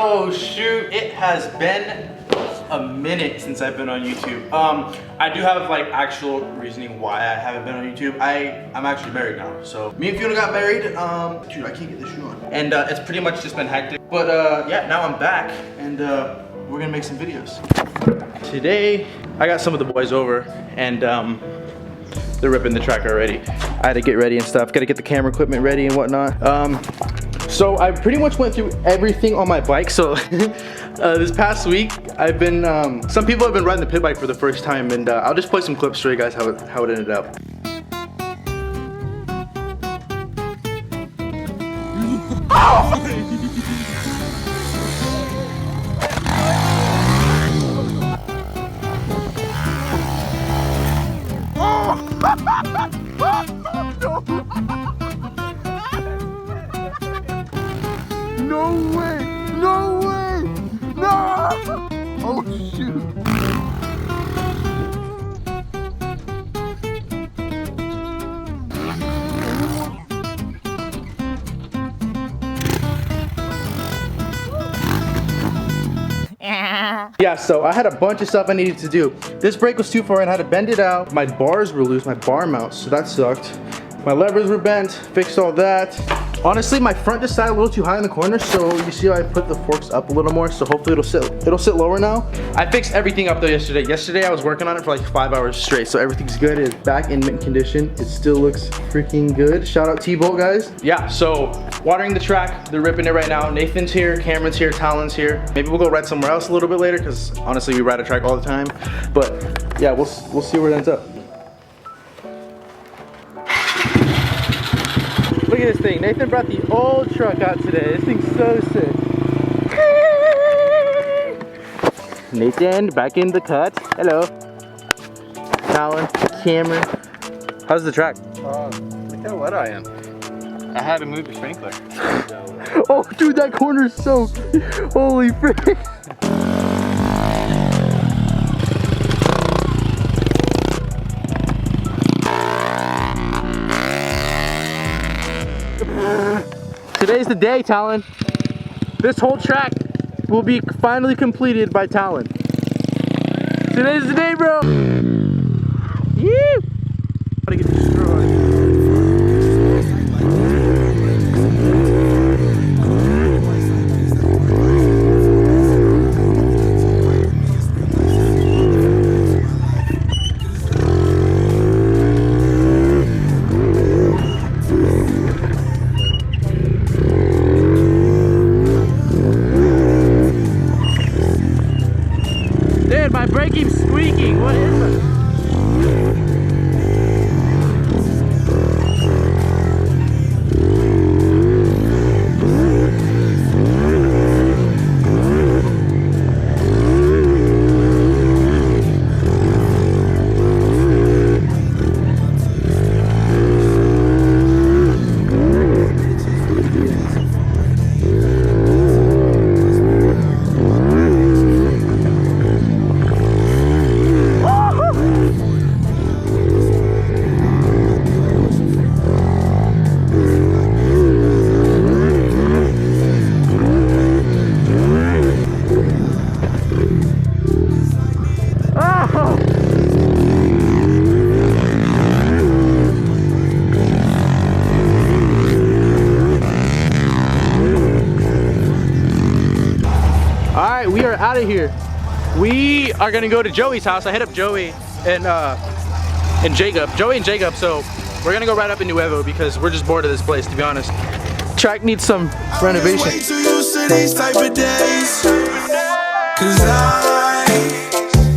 Oh shoot, it has been a minute since I've been on YouTube. I do have like actual reasoning why I haven't been on YouTube. I'm actually married now, so me and Fiona got married. Dude, I can't get this shoe on. And it's pretty much just been hectic. But yeah, now I'm back and we're gonna make some videos. Today, I got some of the boys over and they're ripping the track already. I had to get ready and stuff, gotta get the camera equipment ready and whatnot. So I pretty much went through everything on my bike. So this past week, I've been, some people have been riding the pit bike for the first time, and I'll just play some clips for you guys how it ended up. No way! No way! No! Oh shoot! Yeah, so I had a bunch of stuff I needed to do. This brake was too far and I had to bend it out. My bars were loose, my bar mounts, so that sucked. My levers were bent, fixed all that. Honestly, my front just sat a little too high in the corner, so you see how I put the forks up a little more, so hopefully it'll sit lower now. I fixed everything up though yesterday. Yesterday I was working on it for like 5 hours straight, so everything's good. It's back in mint condition. It still looks freaking good. Shout out T-Bolt, guys. Yeah, so watering the track, they're ripping it right now. Nathan's here, Cameron's here, Talon's here. Maybe we'll go ride somewhere else a little bit later, because honestly we ride a track all the time. But yeah, we'll see where it ends up. Look at this thing. Nathan brought the old truck out today. This thing's so sick. Nathan, back in the cut. Hello. Talon, Cameron. How's the track? Look how wet I am. I had to move the sprinkler. Oh, dude, that corner's soaked. Holy frick. Today's the day, Talon. This whole track will be finally completed by Talon. Today's the day, bro. Yee! Gotta get destroyed. My brake keeps squeaking. What is it? We are out of here. We are gonna go to Joey's house. I hit up Joey and Jacob. Joey and Jacob, so we're gonna go right up in Nuevo because we're just bored of this place, to be honest. Track needs some renovation. Way too used to these type of days. 'Cause I think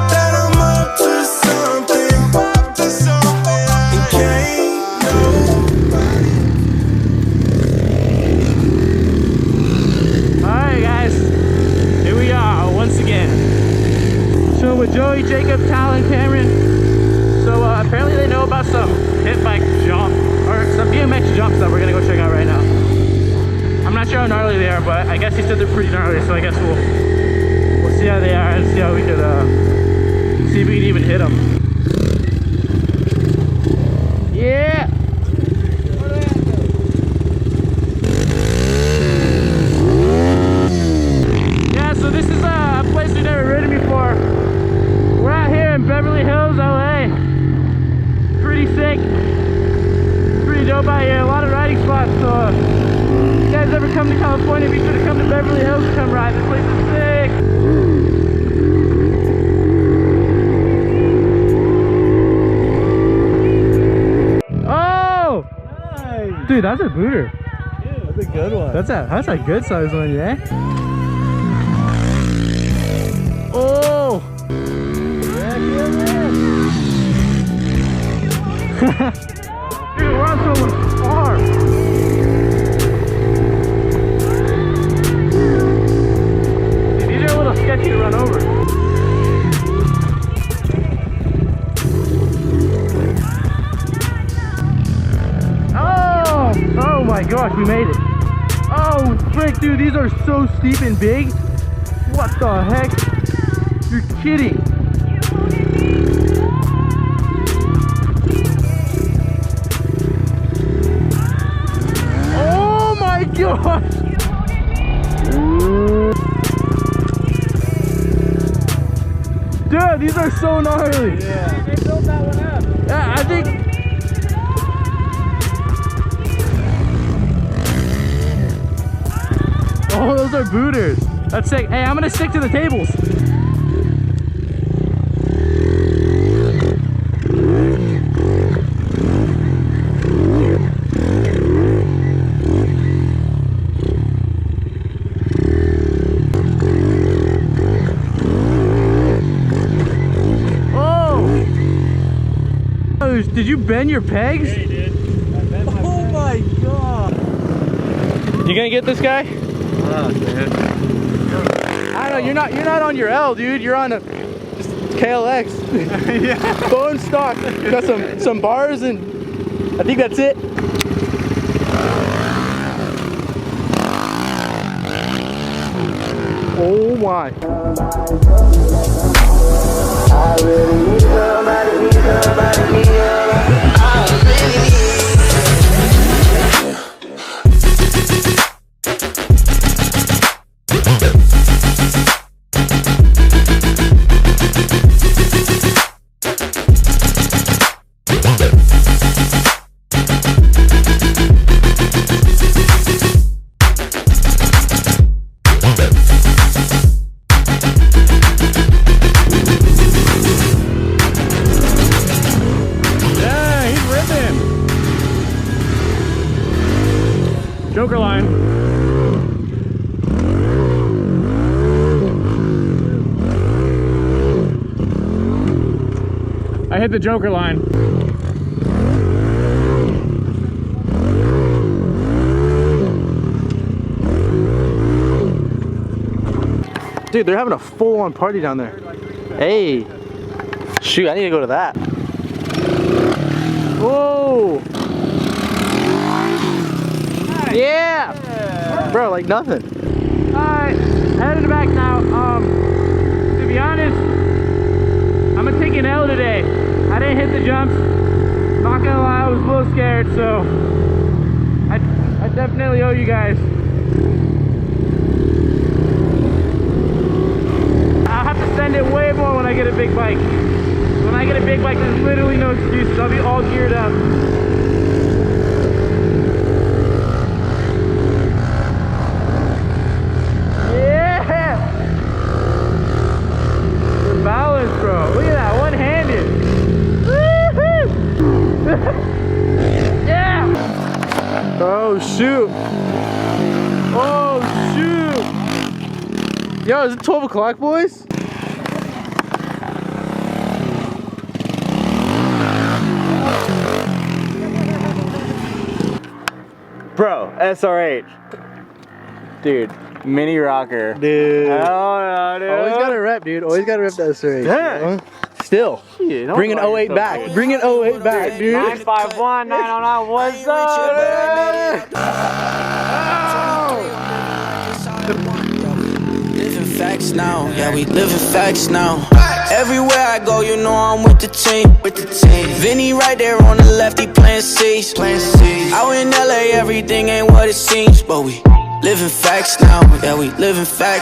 that I'm up to something. And can't nobody. Alright guys, here we are once again. Chilling with Joey, Jacob, Talon, Cameron. So apparently they know about some pit bike jump, or some BMX jumps that we're gonna go check out right now. I'm not sure how gnarly they are, but I guess he said they're pretty gnarly, so I guess we'll see how they are and see how we could see if we can even hit them. Yeah! come to California, be sure to come to Beverly Hills to come ride. This place is sick. Oh! Nice. Dude, that's a booter. Yeah, that's a good one. That's a good size one, yeah? Oh! Dude, we're on someone's farm. Dude, these are a little sketchy to run over. Oh my gosh, we made it. Oh, frick, dude, these are so steep and big. What the heck? You're kidding. Oh my gosh. Dude, these are so gnarly. Yeah, they built that one up. Yeah, I think. Oh, those are booters. That's sick. Hey, I'm gonna stick to the tables. Oh! Did you bend your pegs? Yeah, he did. Oh my god. You gonna get this guy? Oh, dude. I know you're not on your L, dude. You're on a just KLX. Yeah. Bone stock. You got some bars and I think that's it. Oh my. I really need somebody, need somebody, need somebody. I really need. Joker line. I hit the Joker line. Dude, they're having a full-on party down there. Hey. Shoot, I need to go to that. Whoa. Yeah. Bro, like nothing. Alright, heading back now. To be honest, I'm gonna take an L today. I didn't hit the jumps. Not gonna lie, I was a little scared, so I definitely owe you guys. I'll have to send it way more when I get a big bike. When I get a big bike, there's literally no excuses. I'll be all geared up. Oh shoot! Oh shoot! Yo, is it 12 o'clock, boys? Bro, SRH. Dude, mini rocker. Dude. Hell no, dude. Always gotta rep, dude. Always gotta rep that SRH. Yeah. Still. Yeah, Bring an 08 back. Bring an 08 back, dude. 951, 909, what's up? Living facts now, yeah, we living facts now. Everywhere I go, you know I'm with the team. Vinny right there on the left, he playing C's. Out in LA, everything ain't what it seems, but we living facts now, yeah, we living facts.